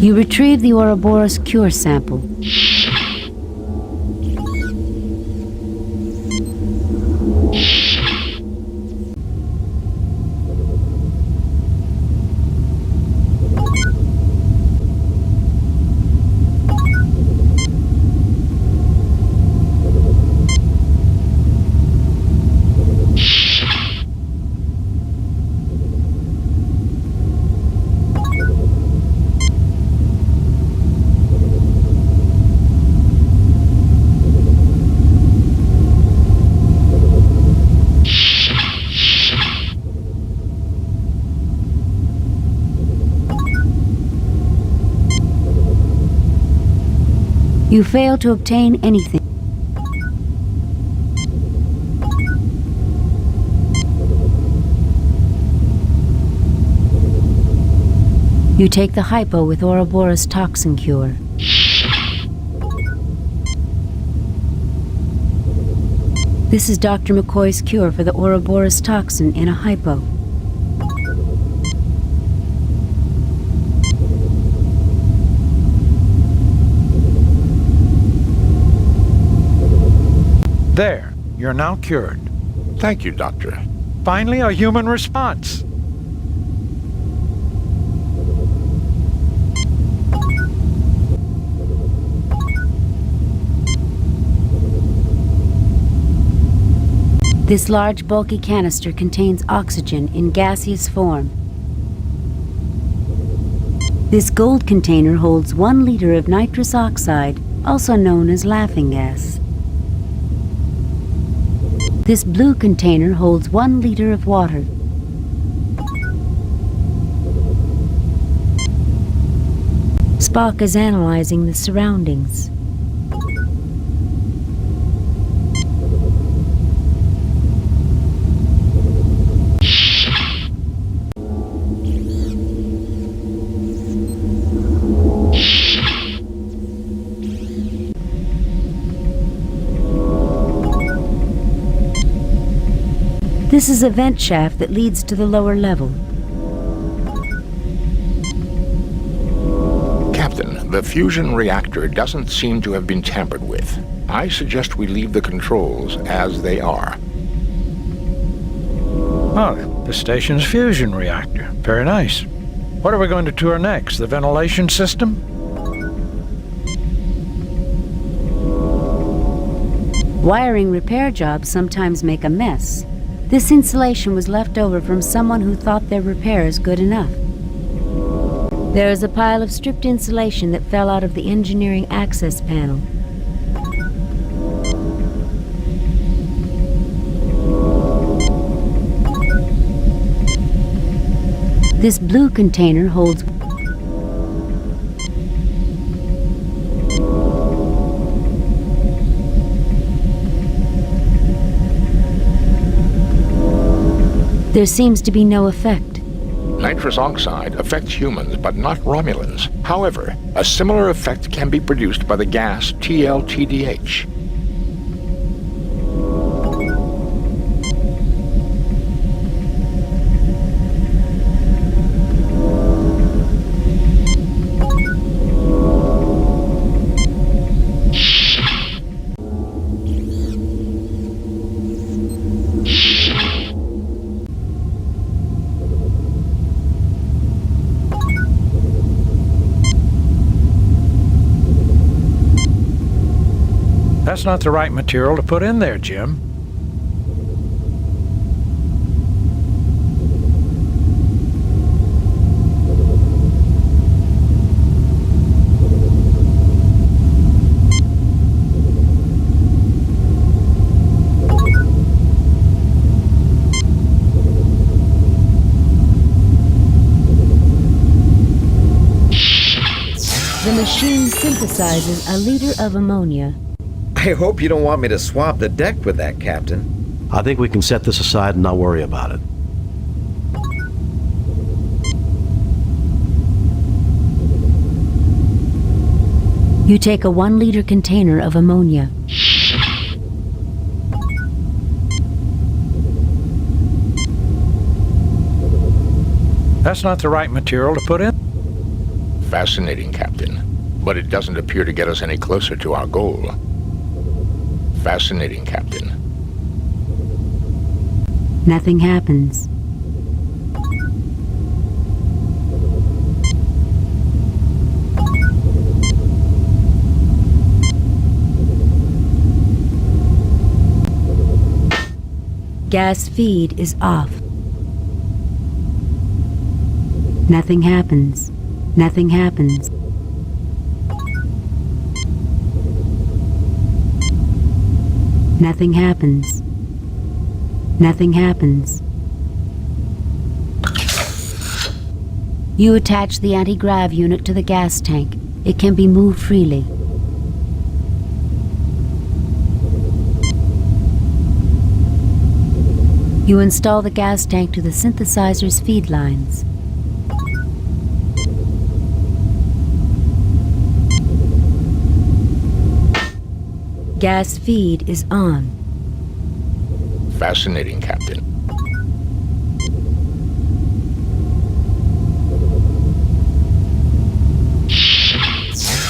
You retrieve the Ouroboros cure sample. You fail to obtain anything. You take the hypo with Ouroboros toxin cure. This is Dr. McCoy's cure for the Ouroboros toxin in a hypo. There, you're now cured. Thank you, Doctor. Finally, a human response. This large, bulky canister contains oxygen in gaseous form. This gold container holds 1 liter of nitrous oxide, also known as laughing gas. This blue container holds 1 liter of water. Spock is analyzing the surroundings. This is a vent shaft that leads to the lower level. Captain, the fusion reactor doesn't seem to have been tampered with. I suggest we leave the controls as they are. Oh, the station's fusion reactor. Very nice. What are we going to tour next? The ventilation system? Wiring repair jobs sometimes make a mess. This insulation was left over from someone who thought their repair is good enough. There is a pile of stripped insulation that fell out of the engineering access panel. This blue container holds There seems to be no effect. Nitrous oxide affects humans, but not Romulans. However, a similar effect can be produced by the gas TLTDH. That's not the right material to put in there, Jim. The machine synthesizes a liter of ammonia. I hope you don't want me to swap the deck with that, Captain. I think we can set this aside and not worry about it. You take a 1 liter container of ammonia. That's not the right material to put in. Fascinating, Captain. But it doesn't appear to get us any closer to our goal. Fascinating, Captain. Nothing happens. Gas feed is off. Nothing happens. Nothing happens. Nothing happens. Nothing happens. You attach the anti-grav unit to the gas tank. It can be moved freely. You install the gas tank to the synthesizer's feed lines. Gas feed is on. Fascinating, Captain.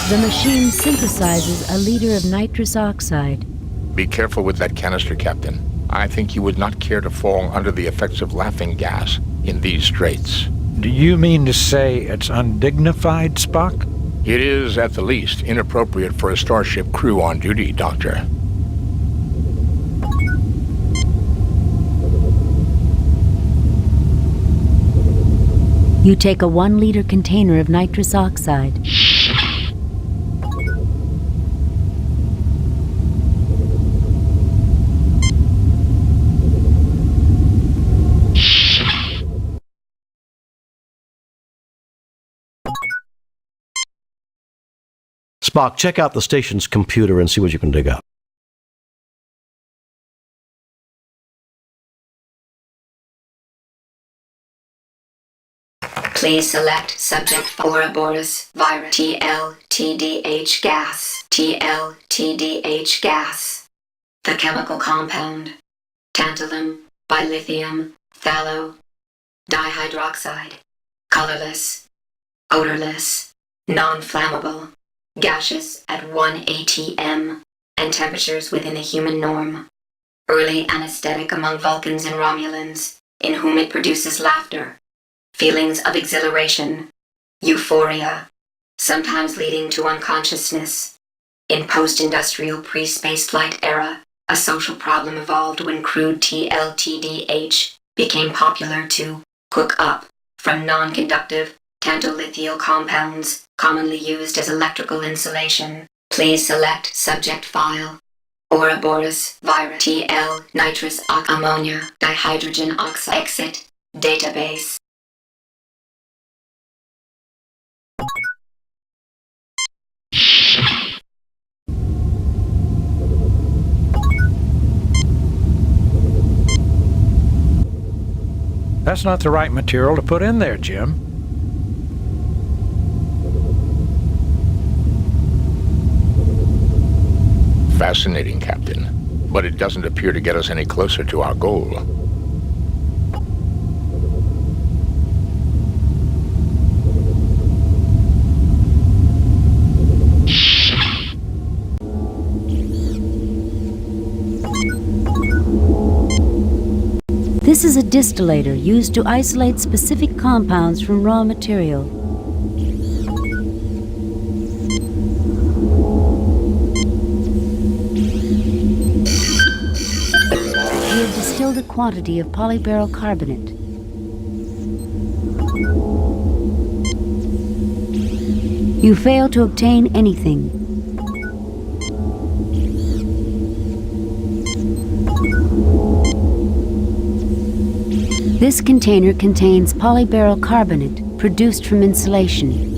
The machine synthesizes a liter of nitrous oxide. Be careful with that canister, Captain. I think you would not care to fall under the effects of laughing gas in these straits. Do you mean to say it's undignified, Spock? It is, at the least, inappropriate for a starship crew on duty, Doctor. You take a 1-liter container of nitrous oxide. Spock, check out the station's computer and see what you can dig up. Please select subject for Ouroboros virus TLTDH gas. TLTDH gas. The chemical compound tantalum, bilithium, phthalo, dihydroxide, colorless, odorless, non-flammable, gaseous at 1 atm, and temperatures within the human norm. Early anesthetic among Vulcans and Romulans, in whom it produces laughter, feelings of exhilaration, euphoria, sometimes leading to unconsciousness. In post-industrial pre-spaceflight era, a social problem evolved when crude TLTDH became popular to cook up from non-conductive tantalithial compounds commonly used as electrical insulation. Please select subject file. Ouroboros virus TL nitrous ammonia dihydrogen oxide exit database. That's not the right material to put in there, Jim. Fascinating, Captain. But it doesn't appear to get us any closer to our goal. This is a distillator used to isolate specific compounds from raw material. We have distilled a quantity of polyberyl carbonate. You fail to obtain anything. This container contains polyberyl carbonate produced from insulation.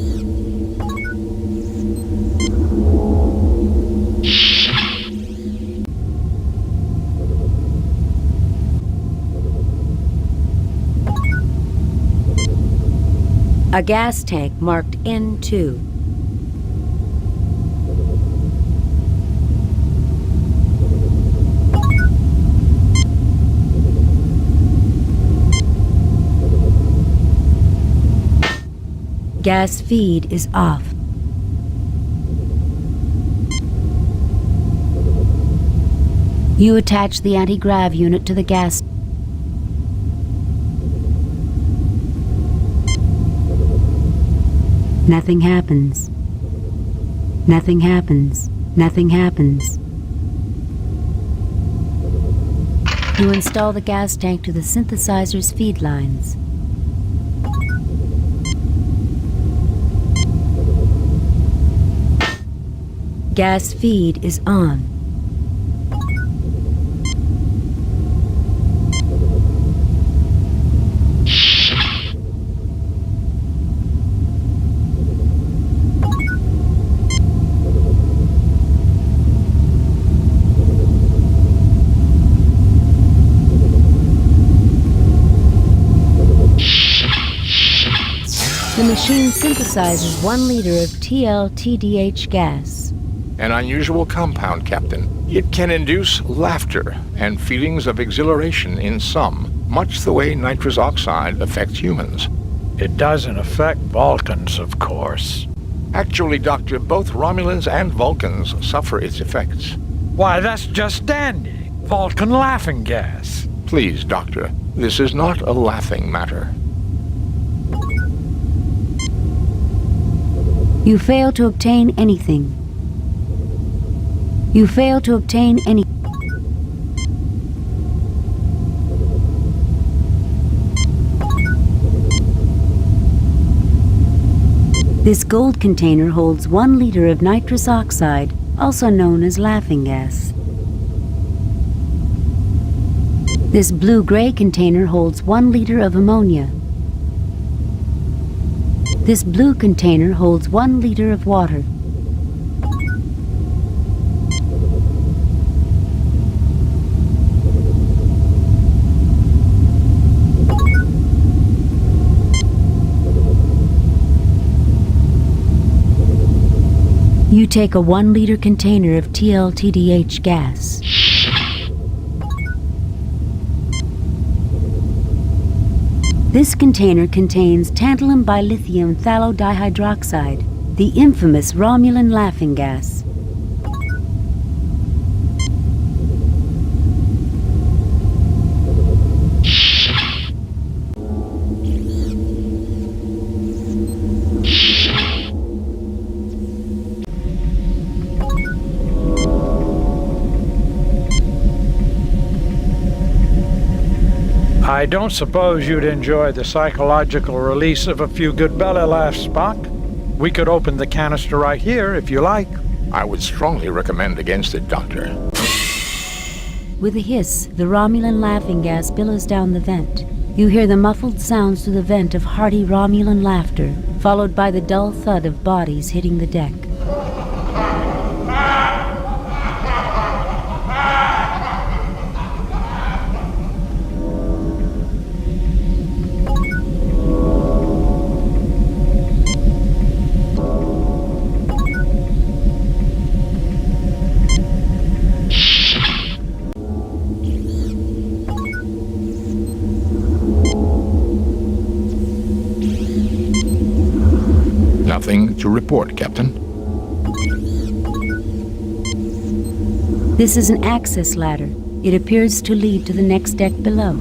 A gas tank marked N2. Gas feed is off. You attach the anti-grav unit to the gas. Nothing happens. Nothing happens. Nothing happens. You install the gas tank to the synthesizer's feed lines. Gas feed is on. The machine synthesizes 1 liter of TLTDH gas. An unusual compound, Captain. It can induce laughter and feelings of exhilaration in some, much the way nitrous oxide affects humans. It doesn't affect Vulcans, of course. Actually, Doctor, both Romulans and Vulcans suffer its effects. Why, that's just dandy. Vulcan laughing gas. Please, Doctor, this is not a laughing matter. You fail to obtain anything. You fail to obtain any. This gold container holds 1 liter of nitrous oxide, also known as laughing gas. This blue-gray container holds 1 liter of ammonia. This blue container holds 1 liter of water. You take a 1 liter container of TLTDH gas. This container contains tantalum bilithium phthalodihydroxide, the infamous Romulan laughing gas. I don't suppose you'd enjoy the psychological release of a few good belly laughs, Spock. We could open the canister right here, if you like. I would strongly recommend against it, Doctor. With a hiss, the Romulan laughing gas billows down the vent. You hear the muffled sounds through the vent of hearty Romulan laughter, followed by the dull thud of bodies hitting the deck. Nothing to report, Captain. This is an access ladder. It appears to lead to the next deck below.